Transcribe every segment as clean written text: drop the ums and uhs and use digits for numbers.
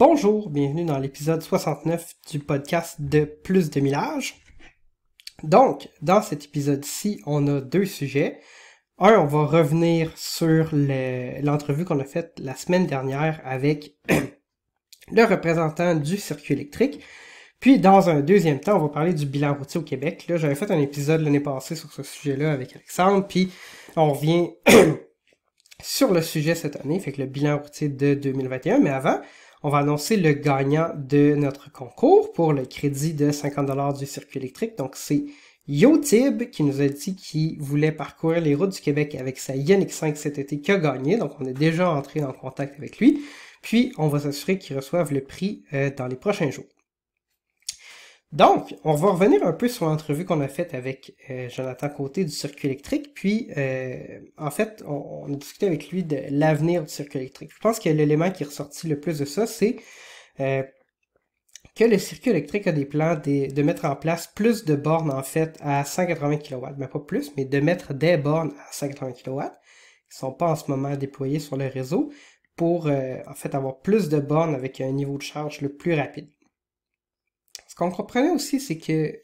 Bonjour, bienvenue dans l'épisode 69 du podcast de Plus de Millage. Donc, dans cet épisode-ci, on a deux sujets. Un, on va revenir sur l'entrevue qu'on a faite la semaine dernière avec le représentant du circuit électrique. Puis, dans un deuxième temps, on va parler du bilan routier au Québec. Là, j'avais fait un épisode l'année passée sur ce sujet-là avec Alexandre, puis on revient sur le sujet cette année, fait que le bilan routier de 2021, mais avant, on va annoncer le gagnant de notre concours pour le crédit de 50$ du circuit électrique. Donc, c'est Yotib qui nous a dit qu'il voulait parcourir les routes du Québec avec sa Ioniq 5 cet été qui a gagné. Donc, on est déjà entré en contact avec lui. Puis, on va s'assurer qu'il reçoive le prix dans les prochains jours. Donc, on va revenir un peu sur l'entrevue qu'on a faite avec Jonathan Côté du circuit électrique, puis en fait, on a discuté avec lui de l'avenir du circuit électrique. Je pense que l'élément qui est ressorti le plus de ça, c'est que le circuit électrique a des plans de mettre en place plus de bornes, en fait, à 180 kW, mais pas plus, mais de mettre des bornes à 180 kW, qui sont pas en ce moment déployées sur le réseau, pour en fait avoir plus de bornes avec un niveau de charge le plus rapide. Ce qu'on comprenait aussi, c'est que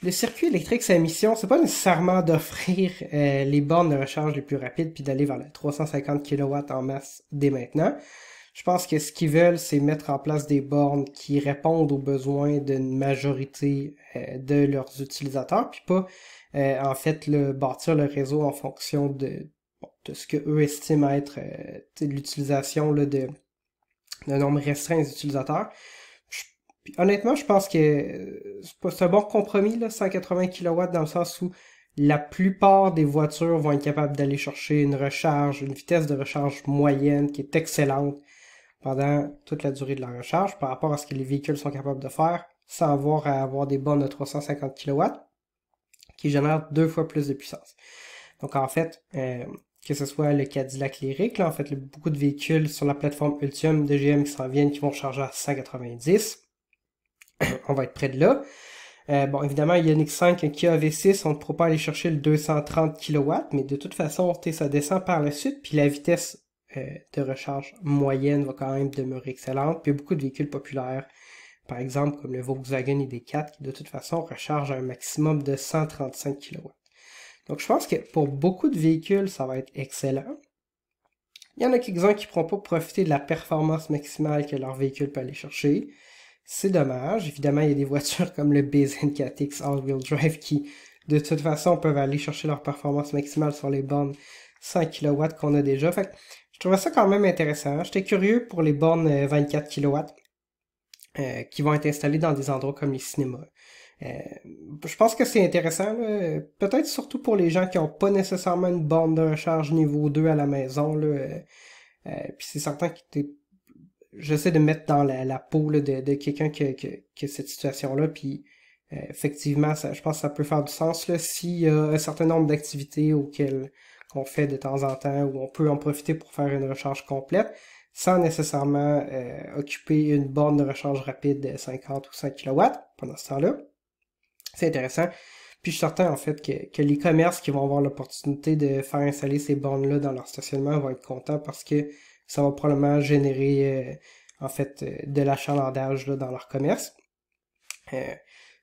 le circuit électrique, sa mission, c'est pas nécessairement d'offrir les bornes de recharge les plus rapides puis d'aller vers les 350 kW en masse dès maintenant. Je pense que ce qu'ils veulent, c'est mettre en place des bornes qui répondent aux besoins d'une majorité de leurs utilisateurs, puis pas en fait bâtir le réseau en fonction de ce que eux estiment être l'utilisation d'un nombre restreint d'utilisateurs. Puis, honnêtement, je pense que c'est un bon compromis, là, 180 kW, dans le sens où la plupart des voitures vont être capables d'aller chercher une vitesse de recharge moyenne qui est excellente pendant toute la durée de la recharge par rapport à ce que les véhicules sont capables de faire sans avoir à avoir des bornes de 350 kW qui génèrent 2 fois plus de puissance. Donc en fait, que ce soit le Cadillac Lyriq, là, en fait, beaucoup de véhicules sur la plateforme Ultium de GM qui s'en viennent qui vont charger à 190. On va être près de là. Bon, évidemment, Ioniq 5, un Kia V6, on ne pourra pas aller chercher le 230 kW, mais de toute façon, ça descend par la suite, puis la vitesse de recharge moyenne va quand même demeurer excellente. Puis il y a beaucoup de véhicules populaires, par exemple comme le Volkswagen ID4, qui de toute façon recharge à un maximum de 135 kW. Donc je pense que pour beaucoup de véhicules, ça va être excellent. Il y en a quelques-uns qui ne pourront pas profiter de la performance maximale que leur véhicule peut aller chercher. C'est dommage. Évidemment, il y a des voitures comme le BZ4X All-Wheel Drive qui, de toute façon, peuvent aller chercher leur performance maximale sur les bornes 100 kW qu'on a déjà. Fait que je trouvais ça quand même intéressant. J'étais curieux pour les bornes 24 kW qui vont être installées dans des endroits comme les cinémas. Je pense que c'est intéressant, peut-être surtout pour les gens qui n'ont pas nécessairement une borne de recharge niveau 2 à la maison. Puis c'est certain que j'essaie de me mettre dans la peau là, de quelqu'un qui a cette situation-là, puis effectivement, je pense que ça peut faire du sens là, s'il y a un certain nombre d'activités auxquelles on fait de temps en temps, où on peut en profiter pour faire une recharge complète, sans nécessairement occuper une borne de recharge rapide de 50 ou 100 kW pendant ce temps-là. C'est intéressant. Puis je suis certain en fait que les commerces qui vont avoir l'opportunité de faire installer ces bornes-là dans leur stationnement vont être contents parce que ça va probablement générer en fait de l'achalandage là, dans leur commerce.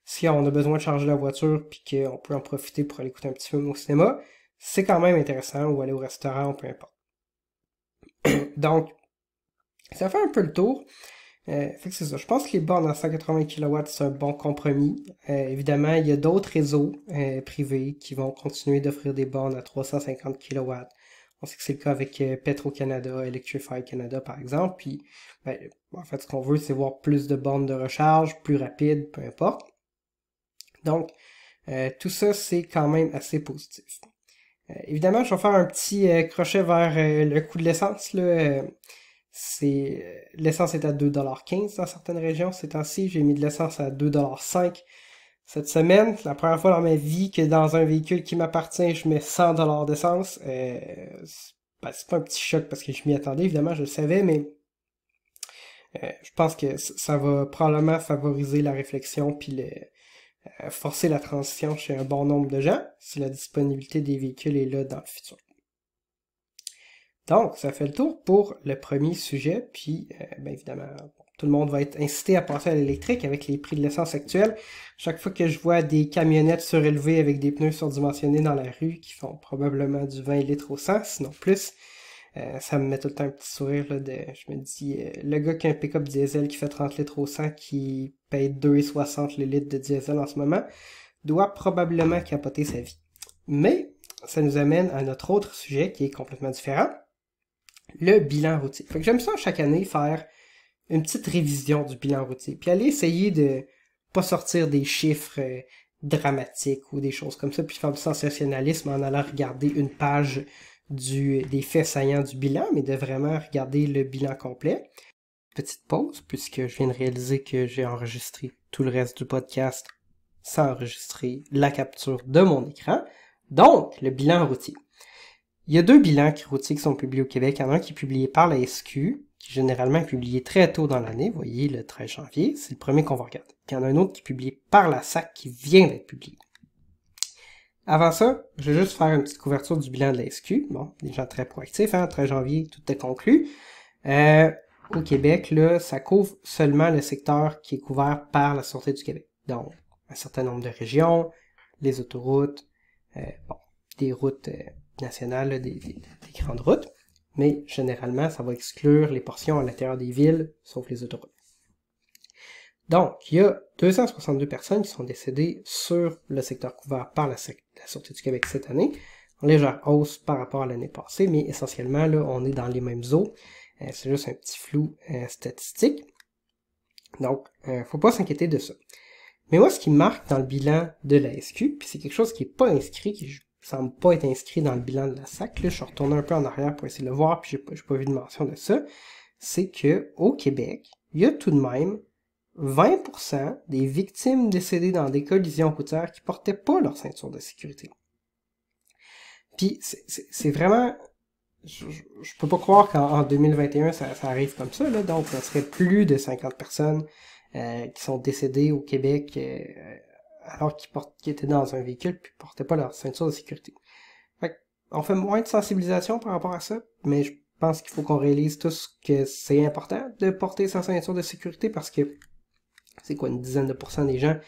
Si on a besoin de charger la voiture puis qu'on peut en profiter pour aller écouter un petit film au cinéma, c'est quand même intéressant, ou aller au restaurant, peu importe. Donc, ça fait un peu le tour. Fait que c'est ça. Je pense que les bornes à 180 kW, c'est un bon compromis. Évidemment, il y a d'autres réseaux privés qui vont continuer d'offrir des bornes à 350 kW. On sait que c'est le cas avec Petro-Canada, Electrify Canada, par exemple. Puis, en fait, ce qu'on veut, c'est voir plus de bornes de recharge, plus rapides, peu importe. Donc, tout ça, c'est quand même assez positif. Évidemment, je vais faire un petit crochet vers le coût de l'essence, là. L'essence est à 2,15$ dans certaines régions ces temps-ci. J'ai mis de l'essence à 2,5$ cette semaine. C'est la première fois dans ma vie que dans un véhicule qui m'appartient, je mets 100$ d'essence. C'est pas un petit choc parce que je m'y attendais, évidemment, je le savais, mais je pense que ça va probablement favoriser la réflexion puis forcer la transition chez un bon nombre de gens si la disponibilité des véhicules est là dans le futur. Donc, ça fait le tour pour le premier sujet, puis évidemment, Tout le monde va être incité à passer à l'électrique avec les prix de l'essence actuels. Chaque fois que je vois des camionnettes surélevées avec des pneus surdimensionnés dans la rue qui font probablement du 20 litres au 100, sinon plus, ça me met tout le temps un petit sourire là, je me dis, le gars qui a un pick-up diesel qui fait 30 litres au 100, qui paye 2,60 le litre de diesel en ce moment, doit probablement capoter sa vie. Mais ça nous amène à notre autre sujet qui est complètement différent, le bilan routier. Fait que j'aime ça chaque année faire une petite révision du bilan routier, puis aller essayer de pas sortir des chiffres dramatiques ou des choses comme ça, puis faire du sensationnalisme en allant regarder une page des faits saillants du bilan, mais de vraiment regarder le bilan complet. Petite pause, puisque je viens de réaliser que j'ai enregistré tout le reste du podcast sans enregistrer la capture de mon écran. Donc, le bilan routier. Il y a 2 bilans routiers qui sont publiés au Québec. Il y en a un qui est publié par la SQ, qui généralement est publié très tôt dans l'année, vous voyez, le 13 janvier, c'est le premier qu'on va regarder. Puis il y en a un autre qui est publié par la SAC qui vient d'être publié. Avant ça, je vais juste faire une petite couverture du bilan de la SQ. Bon, des gens très proactifs, 13 janvier, tout est conclu. Au Québec, là, ça couvre seulement le secteur qui est couvert par la Sûreté du Québec. Donc, un certain nombre de régions, les autoroutes, des routes nationales, là, des grandes routes. Mais généralement, ça va exclure les portions à l'intérieur des villes, sauf les autoroutes. Donc, il y a 262 personnes qui sont décédées sur le secteur couvert par la Sûreté du Québec cette année, en légère hausse par rapport à l'année passée, mais essentiellement, là, on est dans les mêmes eaux. C'est juste un petit flou statistique. Donc, faut pas s'inquiéter de ça. Mais moi, ce qui me marque dans le bilan de la SQ, puis c'est quelque chose qui n'est pas inscrit, qui semble pas être inscrit dans le bilan de la SAC, là, je suis retourné un peu en arrière pour essayer de le voir, puis j'ai pas vu de mention de ça, c'est que au Québec, il y a tout de même 20% des victimes décédées dans des collisions routières qui portaient pas leur ceinture de sécurité. Puis c'est vraiment... Je peux pas croire qu'en 2021, ça arrive comme ça, là. Donc, ça serait plus de 50 personnes qui sont décédées au Québec alors qu'ils étaient dans un véhicule puis portaient pas leur ceinture de sécurité. Fait on fait moins de sensibilisation par rapport à ça, mais je pense qu'il faut qu'on réalise tous que c'est important de porter sa ceinture de sécurité parce que c'est quoi, une dizaine de pourcents des gens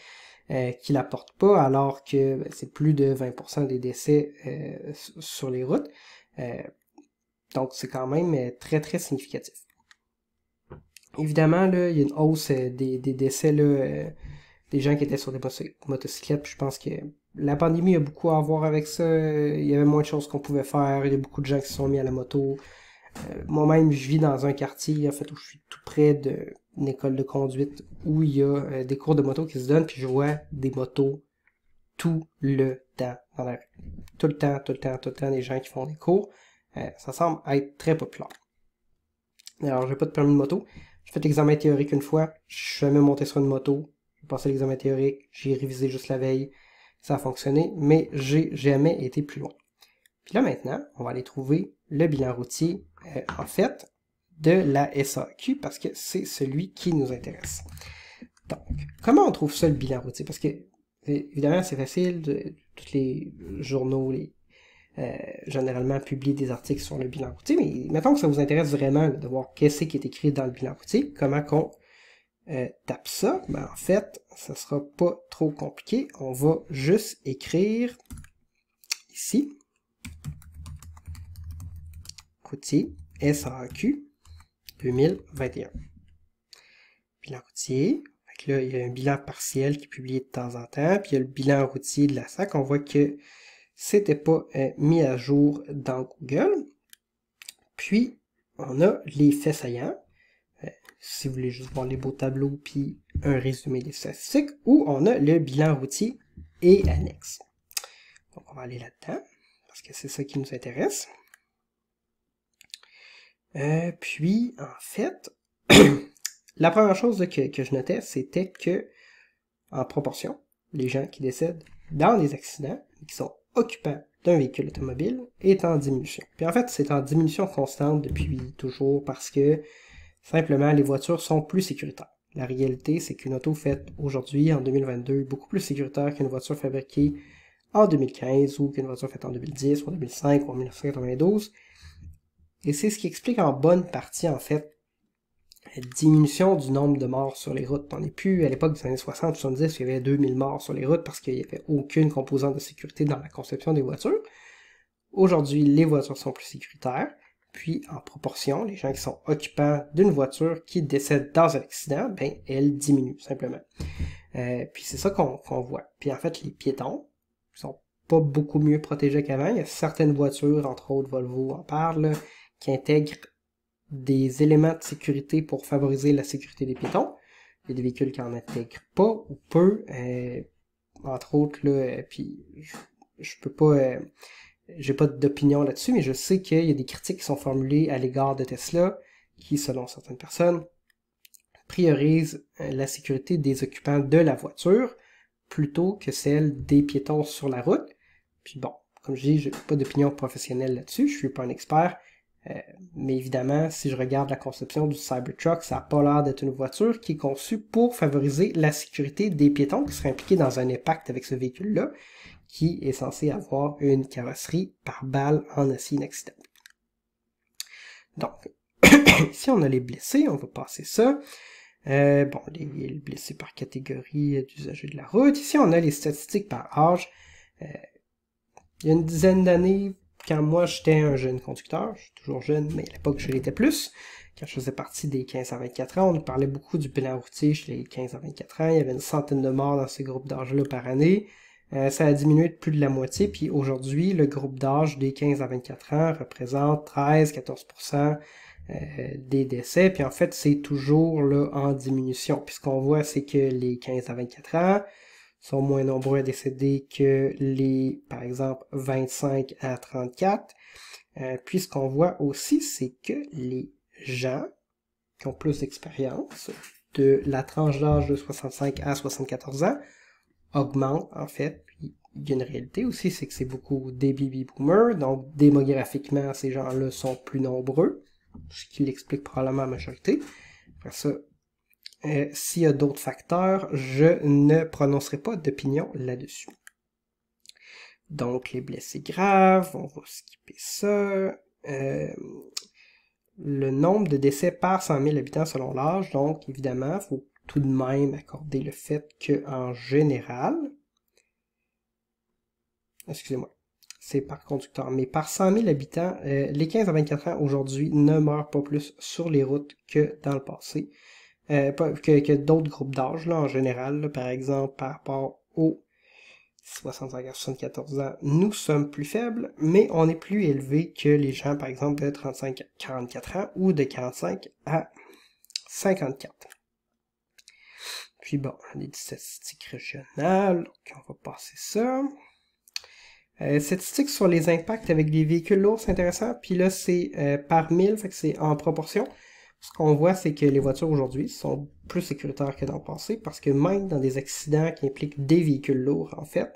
qui la portent pas, alors que c'est plus de 20% des décès sur les routes. Donc, c'est quand même très, très significatif. Évidemment, là, il y a une hausse des décès là, des gens qui étaient sur des motocyclettes. Puis je pense que la pandémie a beaucoup à voir avec ça. Il y avait moins de choses qu'on pouvait faire. Il y a beaucoup de gens qui se sont mis à la moto. Moi-même, je vis dans un quartier en fait, où je suis tout près d'une école de conduite où il y a des cours de moto qui se donnent. Puis je vois des motos tout le temps dans la rue. Tout le temps, des gens qui font des cours. Ça semble être très populaire. Alors, j'ai pas de permis de moto. J'ai fait l'examen théorique une fois. Je suis jamais monté sur une moto. J'ai passé l'examen théorique. J'ai révisé juste la veille. Ça a fonctionné, mais j'ai jamais été plus loin. Puis là, maintenant, on va aller trouver le bilan routier, en fait, de la SAQ, parce que c'est celui qui nous intéresse. Donc, comment on trouve ça, le bilan routier? Parce que, évidemment, c'est facile. Tous les journaux, généralement publient des articles sur le bilan routier, mais mettons que ça vous intéresse vraiment de voir qu'est-ce qui est écrit dans le bilan routier, comment qu'on tape ça, ben en fait, ça sera pas trop compliqué. On va juste écrire ici routier SAQ 2021. Bilan routier. Fait que là, il y a un bilan partiel qui est publié de temps en temps, puis il y a le bilan routier de la SAC. On voit que c'était pas mis à jour dans Google. Puis, on a les faits saillants. Si vous voulez juste voir les beaux tableaux, puis un résumé des statistiques, ou on a le bilan routier et annexe. Donc, on va aller là-dedans, parce que c'est ça qui nous intéresse. Puis, en fait, la première chose là, que je notais, c'était que, en proportion, les gens qui décèdent dans des accidents, qui sont occupants d'un véhicule automobile, est en diminution. Puis en fait, c'est en diminution constante depuis toujours, parce que simplement, les voitures sont plus sécuritaires. La réalité, c'est qu'une auto faite aujourd'hui, en 2022, est beaucoup plus sécuritaire qu'une voiture fabriquée en 2015 ou qu'une voiture faite en 2010 ou en 2005 ou en 1992. Et c'est ce qui explique en bonne partie, en fait, diminution du nombre de morts sur les routes. On n'est plus, à l'époque des années 60-70, il y avait 2000 morts sur les routes parce qu'il n'y avait aucune composante de sécurité dans la conception des voitures. Aujourd'hui, les voitures sont plus sécuritaires, puis en proportion, les gens qui sont occupants d'une voiture qui décèdent dans un accident, ben, elle diminue simplement. Puis c'est ça qu'on voit. Puis en fait, les piétons sont pas beaucoup mieux protégés qu'avant. Il y a certaines voitures, entre autres Volvo en parle, là, qui intègrent des éléments de sécurité pour favoriser la sécurité des piétons. Il y a des véhicules qui en intègrent pas ou peu, entre autres, là, puis je peux pas... j'ai pas d'opinion là-dessus, mais je sais qu'il y a des critiques qui sont formulées à l'égard de Tesla, qui, selon certaines personnes, priorisent la sécurité des occupants de la voiture plutôt que celle des piétons sur la route. Puis bon, comme je dis, j'ai pas d'opinion professionnelle là-dessus, je suis pas un expert, mais évidemment, si je regarde la conception du Cybertruck, ça n'a pas l'air d'être une voiture qui est conçue pour favoriser la sécurité des piétons qui seraient impliqués dans un impact avec ce véhicule-là, qui est censé avoir une carrosserie par balle en acier inoxydable. Donc, ici on a les blessés, on va passer ça. Bon, les blessés par catégorie d'usagers de la route. Ici on a les statistiques par âge. Il y a une dizaine d'années, quand moi j'étais un jeune conducteur, je suis toujours jeune, mais à l'époque je l'étais plus, quand je faisais partie des 15 à 24 ans, on nous parlait beaucoup du bilan routier chez les 15 à 24 ans, il y avait une centaine de morts dans ces groupes d'âge-là par année. Ça a diminué de plus de la moitié, puis aujourd'hui, le groupe d'âge des 15 à 24 ans représente 13-14% des décès, puis en fait, c'est toujours là en diminution. Puis ce qu'on voit, c'est que les 15 à 24 ans sont moins nombreux à décéder que les, par exemple, 25 à 34. Puis ce qu'on voit aussi, c'est que les gens qui ont plus d'expérience, de la tranche d'âge de 65 à 74 ans, augmente en fait. Puis il y a une réalité aussi, c'est que c'est beaucoup des baby boomers, donc démographiquement ces gens-là sont plus nombreux, ce qui l'explique probablement la majorité. Après ça, s'il y a d'autres facteurs, je ne prononcerai pas d'opinion là-dessus. Donc les blessés graves, on va skipper ça. Le nombre de décès par 100 000 habitants selon l'âge, donc évidemment, il faut tout de même accorder le fait qu'en général, excusez-moi, c'est par conducteur, mais par 100 000 habitants, les 15 à 24 ans aujourd'hui ne meurent pas plus sur les routes que dans le passé, que d'autres groupes d'âge en général, là, par exemple par rapport aux 65 à 74 ans, nous sommes plus faibles, mais on est plus élevé que les gens, par exemple, de 35 à 44 ans ou de 45 à 54. Puis bon, les statistiques régionales, donc on va passer ça. Statistiques sur les impacts avec des véhicules lourds, c'est intéressant. Puis là, c'est par 1000, fait que c'est en proportion. Ce qu'on voit, c'est que les voitures aujourd'hui sont plus sécuritaires que dans le passé, parce que même dans des accidents qui impliquent des véhicules lourds, en fait,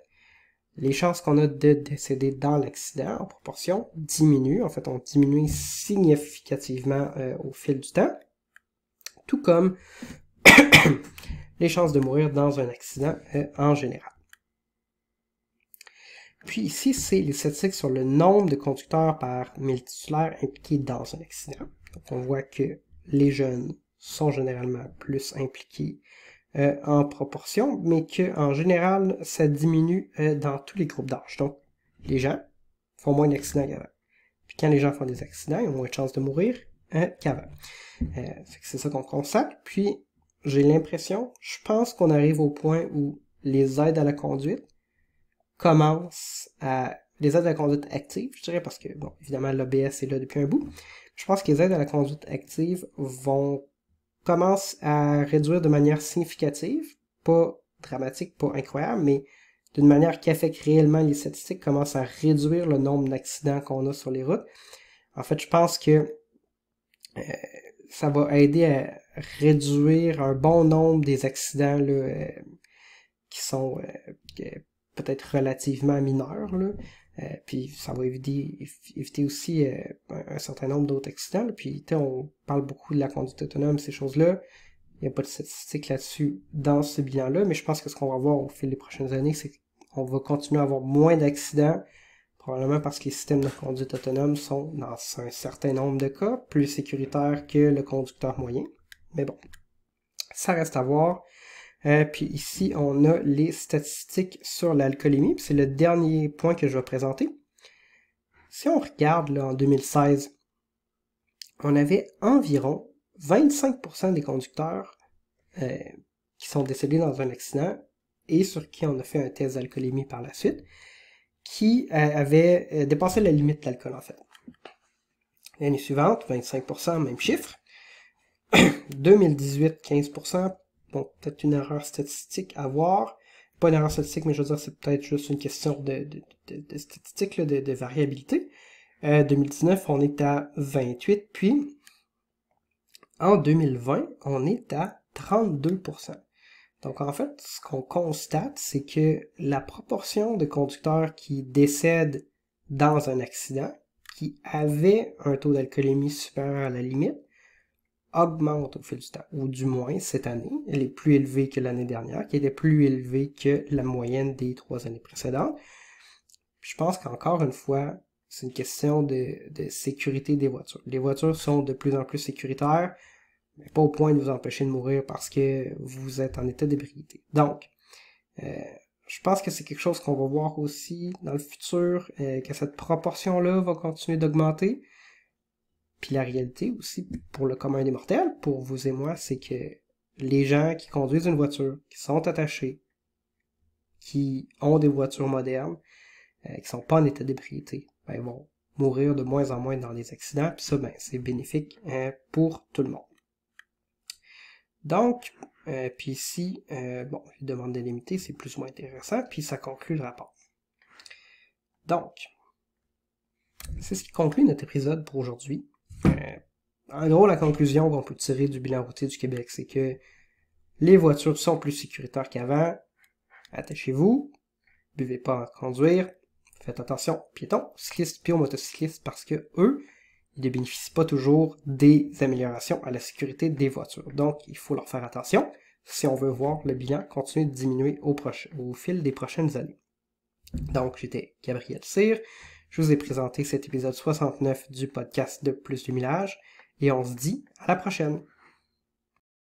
les chances qu'on a de décéder dans l'accident, en proportion, diminuent. En fait, on diminue significativement au fil du temps. Tout comme les chances de mourir dans un accident en général. Puis ici, c'est les statistiques sur le nombre de conducteurs par 1000 titulaires impliqués dans un accident. Donc on voit que les jeunes sont généralement plus impliqués en proportion, mais qu'en général, ça diminue dans tous les groupes d'âge. Donc, les gens font moins d'accidents qu'avant. Puis quand les gens font des accidents, ils ont moins de chances de mourir qu'avant. C'est ça qu'on constate. Puis, j'ai l'impression, je pense qu'on arrive au point où les aides à la conduite commencent à... Les aides à la conduite active, je dirais, parce que, bon, évidemment, l'ABS est là depuis un bout. Je pense que les aides à la conduite active commencent à réduire de manière significative, pas dramatique, pas incroyable, mais d'une manière qui affecte réellement les statistiques, commence à réduire le nombre d'accidents qu'on a sur les routes. En fait, je pense que ça va aider à réduire un bon nombre des accidents là, qui sont peut-être relativement mineurs, là. Puis ça va éviter aussi un certain nombre d'autres accidents. Là. Puis on parle beaucoup de la conduite autonome, ces choses-là. Il n'y a pas de statistiques là-dessus dans ce bilan-là, mais je pense que ce qu'on va voir au fil des prochaines années, c'est qu'on va continuer à avoir moins d'accidents, probablement parce que les systèmes de conduite autonome sont, dans un certain nombre de cas, plus sécuritaires que le conducteur moyen. Mais bon, ça reste à voir. Puis ici, on a les statistiques sur l'alcoolémie. C'est le dernier point que je vais présenter. Si on regarde là, en 2016, on avait environ 25% des conducteurs qui sont décédés dans un accident et sur qui on a fait un test d'alcoolémie par la suite, qui avaient dépassé la limite d'alcool en fait. L'année suivante, 25%, même chiffre. 2018, 15%. Bon, peut-être une erreur statistique à voir. Pas une erreur statistique, mais je veux dire, c'est peut-être juste une question de statistique, là, de variabilité. 2019, on est à 28, puis en 2020, on est à 32%. Donc en fait, ce qu'on constate, c'est que la proportion de conducteurs qui décèdent dans un accident, qui avaient un taux d'alcoolémie supérieur à la limite, augmente au fil du temps, ou du moins cette année, elle est plus élevée que l'année dernière, qui était plus élevée que la moyenne des 3 années précédentes. Je pense qu'encore une fois, c'est une question de sécurité des voitures. Les voitures sont de plus en plus sécuritaires, mais pas au point de vous empêcher de mourir parce que vous êtes en état d'ébriété. Donc, je pense que c'est quelque chose qu'on va voir aussi dans le futur, que cette proportion-là va continuer d'augmenter. Puis la réalité aussi, pour le commun des mortels, pour vous et moi, c'est que les gens qui conduisent une voiture, qui sont attachés, qui ont des voitures modernes, qui sont pas en état d'ébriété, ben, vont mourir de moins en moins dans les accidents, puis ça, ben, c'est bénéfique pour tout le monde. Donc, puis ici, bon, les demandes délimitées, c'est plus ou moins intéressant, puis ça conclut le rapport. Donc, c'est ce qui conclut notre épisode pour aujourd'hui. En gros, la conclusion qu'on peut tirer du bilan routier du Québec, c'est que les voitures sont plus sécuritaires qu'avant. Attachez-vous, buvez pas à conduire, faites attention, piétons, cyclistes, puis aux motocyclistes, parce que eux, ils ne bénéficient pas toujours des améliorations à la sécurité des voitures. Donc, il faut leur faire attention si on veut voir le bilan continuer de diminuer au fil des prochaines années. Donc, j'étais Gabriel Cyr. Je vous ai présenté cet épisode 69 du podcast de Plus du Millage et on se dit à la prochaine.